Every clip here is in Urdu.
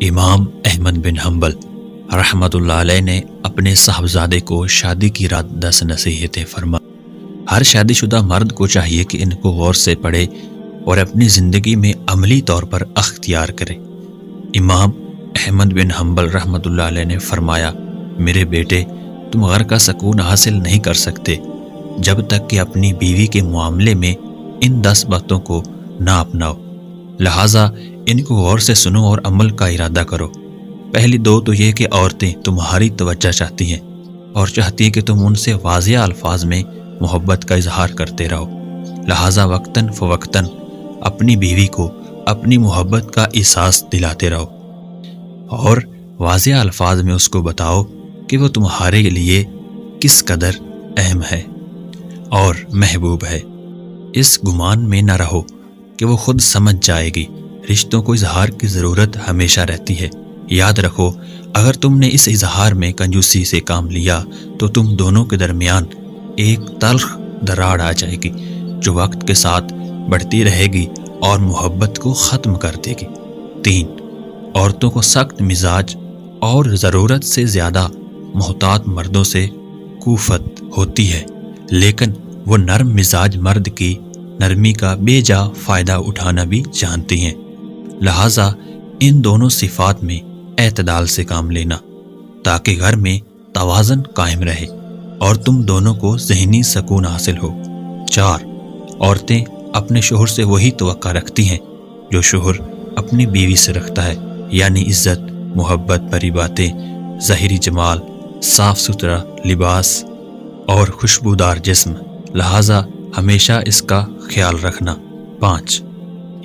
امام احمد بن حنبل رحمۃ اللہ علیہ نے اپنے صاحبزادے کو شادی کی رات 10 نصیحتیں فرما۔ ہر شادی شدہ مرد کو چاہیے کہ ان کو غور سے پڑھے اور اپنی زندگی میں عملی طور پر اختیار کرے۔ امام احمد بن حنبل رحمۃ اللہ علیہ نے فرمایا، میرے بیٹے، تم گھر کا سکون حاصل نہیں کر سکتے جب تک کہ اپنی بیوی کے معاملے میں ان 10 باتوں کو نہ اپناؤ، لہٰذا ان کو غور سے سنو اور عمل کا ارادہ کرو۔ پہلی 2 تو یہ کہ عورتیں تمہاری توجہ چاہتی ہیں اور چاہتی ہیں کہ تم ان سے واضح الفاظ میں محبت کا اظہار کرتے رہو، لہٰذا وقتاً فوقتاً اپنی بیوی کو اپنی محبت کا احساس دلاتے رہو اور واضح الفاظ میں اس کو بتاؤ کہ وہ تمہارے لیے کس قدر اہم ہے اور محبوب ہے۔ اس گمان میں نہ رہو کہ وہ خود سمجھ جائے گی، رشتوں کو اظہار کی ضرورت ہمیشہ رہتی ہے۔ یاد رکھو، اگر تم نے اس اظہار میں کنجوسی سے کام لیا تو تم دونوں کے درمیان ایک تلخ دراڑ آ جائے گی جو وقت کے ساتھ بڑھتی رہے گی اور محبت کو ختم کر دے گی۔ 3، عورتوں کو سخت مزاج اور ضرورت سے زیادہ محتاط مردوں سے کوفت ہوتی ہے، لیکن وہ نرم مزاج مرد کی نرمی کا بے جا فائدہ اٹھانا بھی جانتی ہیں، لہٰذا ان دونوں صفات میں اعتدال سے کام لینا تاکہ گھر میں توازن قائم رہے اور تم دونوں کو ذہنی سکون حاصل ہو۔ 4، عورتیں اپنے شوہر سے وہی توقع رکھتی ہیں جو شوہر اپنی بیوی سے رکھتا ہے، یعنی عزت، محبت بھری باتیں، ظاہری جمال، صاف ستھرا لباس اور خوشبودار جسم، لہٰذا ہمیشہ اس کا خیال رکھنا۔ 5،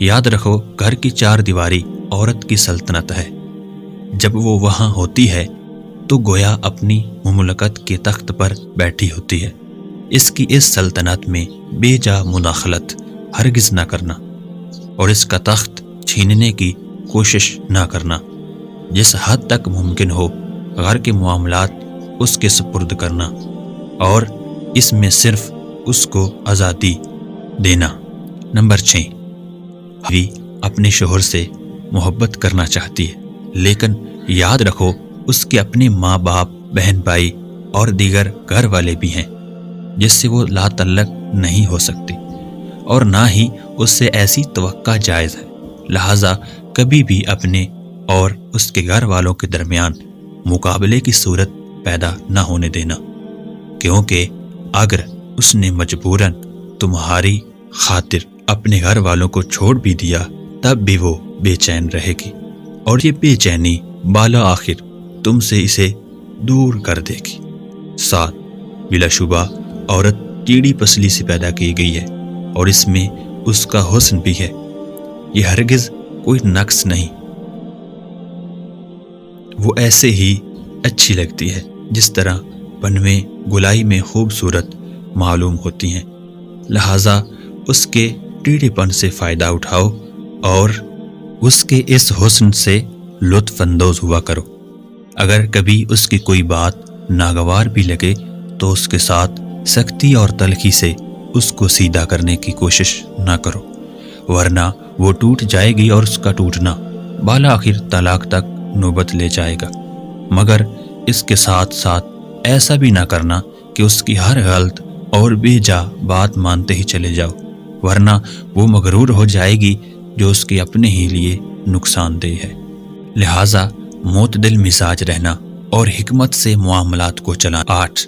یاد رکھو، گھر کی 4 دیواری عورت کی سلطنت ہے۔ جب وہ وہاں ہوتی ہے تو گویا اپنی مملکت کے تخت پر بیٹھی ہوتی ہے۔ اس کی اس سلطنت میں بے جا مداخلت ہرگز نہ کرنا اور اس کا تخت چھیننے کی کوشش نہ کرنا۔ جس حد تک ممکن ہو گھر کے معاملات اس کے سپرد کرنا اور اس میں صرف اس کو آزادی دینا۔ نمبر 6، بیوی اپنے شوہر سے محبت کرنا چاہتی ہے، لیکن یاد رکھو اس کے اپنے ماں باپ، بہن بھائی اور دیگر گھر والے بھی ہیں جس سے وہ لا تعلق نہیں ہو سکتی اور نہ ہی اس سے ایسی توقع جائز ہے، لہٰذا کبھی بھی اپنے اور اس کے گھر والوں کے درمیان مقابلے کی صورت پیدا نہ ہونے دینا، کیونکہ اگر اس نے مجبوراً تمہاری خاطر اپنے گھر والوں کو چھوڑ بھی دیا تب بھی وہ بے چین رہے گی اور یہ بے چینی بالا آخر تم سے اسے دور کر دے گی۔ 7، بلا شبہ عورت کیڑی پسلی سے پیدا کی گئی ہے اور اس میں اس کا حسن بھی ہے، یہ ہرگز کوئی نقص نہیں، وہ ایسے ہی اچھی لگتی ہے جس طرح بنویں گلائی میں خوبصورت معلوم ہوتی ہیں، لہٰذا اس کے ٹیڑھے پن سے فائدہ اٹھاؤ اور اس کے اس حسن سے لطف اندوز ہوا کرو۔ اگر کبھی اس کی کوئی بات ناگوار بھی لگے تو اس کے ساتھ سختی اور تلخی سے اس کو سیدھا کرنے کی کوشش نہ کرو، ورنہ وہ ٹوٹ جائے گی اور اس کا ٹوٹنا بالآخر طلاق تک نوبت لے جائے گا۔ مگر اس کے ساتھ ساتھ ایسا بھی نہ کرنا کہ اس کی ہر غلط اور بے جا بات مانتے ہی چلے جاؤ، ورنہ وہ مغرور ہو جائے گی جو اس کے اپنے ہی لیے نقصان دہ ہے۔ لہٰذا معتدل مزاج رہنا اور حکمت سے معاملات کو چلانا۔ 8،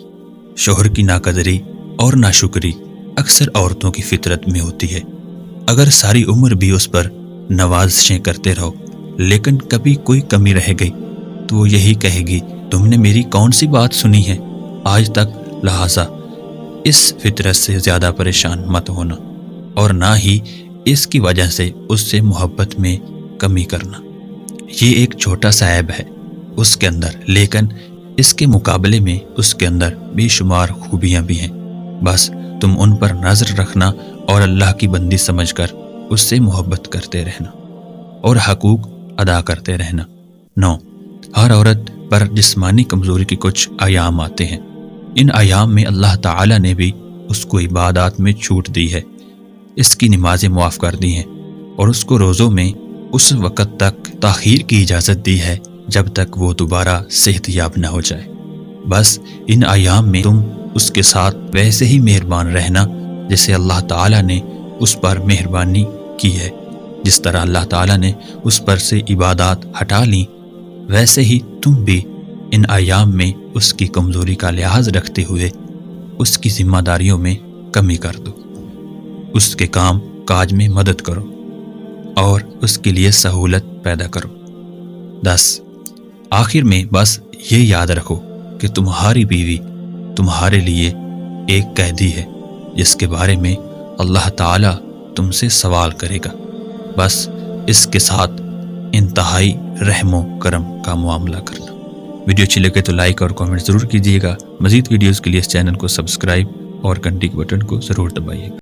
شوہر کی ناقدری اور ناشکری اکثر عورتوں کی فطرت میں ہوتی ہے۔ اگر ساری عمر بھی اس پر نوازشیں کرتے رہو لیکن کبھی کوئی کمی رہ گئی تو وہ یہی کہے گی، تم نے میری کون سی بات سنی ہے آج تک، لہٰذا اس فطرت سے زیادہ پریشان مت ہونا اور نہ ہی اس کی وجہ سے اس سے محبت میں کمی کرنا۔ یہ ایک چھوٹا سا عیب ہے اس کے اندر، لیکن اس کے مقابلے میں اس کے اندر بے شمار خوبیاں بھی ہیں، بس تم ان پر نظر رکھنا اور اللہ کی بندی سمجھ کر اس سے محبت کرتے رہنا اور حقوق ادا کرتے رہنا۔ 9، ہر عورت پر جسمانی کمزوری کے کچھ ایام آتے ہیں، ان ایام میں اللہ تعالی نے بھی اس کو عبادات میں چھوٹ دی ہے، اس کی نمازیں معاف کر دی ہیں اور اس کو روزوں میں اس وقت تک تاخیر کی اجازت دی ہے جب تک وہ دوبارہ صحت یاب نہ ہو جائے۔ بس ان ایام میں تم اس کے ساتھ ویسے ہی مہربان رہنا جیسے اللہ تعالیٰ نے اس پر مہربانی کی ہے۔ جس طرح اللہ تعالیٰ نے اس پر سے عبادات ہٹا لیں، ویسے ہی تم بھی ان ایام میں اس کی کمزوری کا لحاظ رکھتے ہوئے اس کی ذمہ داریوں میں کمی کر دو، اس کے کام کاج میں مدد کرو اور اس کے لیے سہولت پیدا کرو۔ 10 آخر میں بس یہ یاد رکھو کہ تمہاری بیوی تمہارے لیے ایک قیدی ہے جس کے بارے میں اللہ تعالیٰ تم سے سوال کرے گا۔ بس اس کے ساتھ انتہائی رحم و کرم کا معاملہ کرنا۔ ویڈیو اچھی لگے تو لائک اور کامنٹ ضرور کیجیے گا۔ مزید ویڈیوز کے لیے اس چینل کو سبسکرائب اور گھنٹی کے بٹن کو ضرور دبائیے گا۔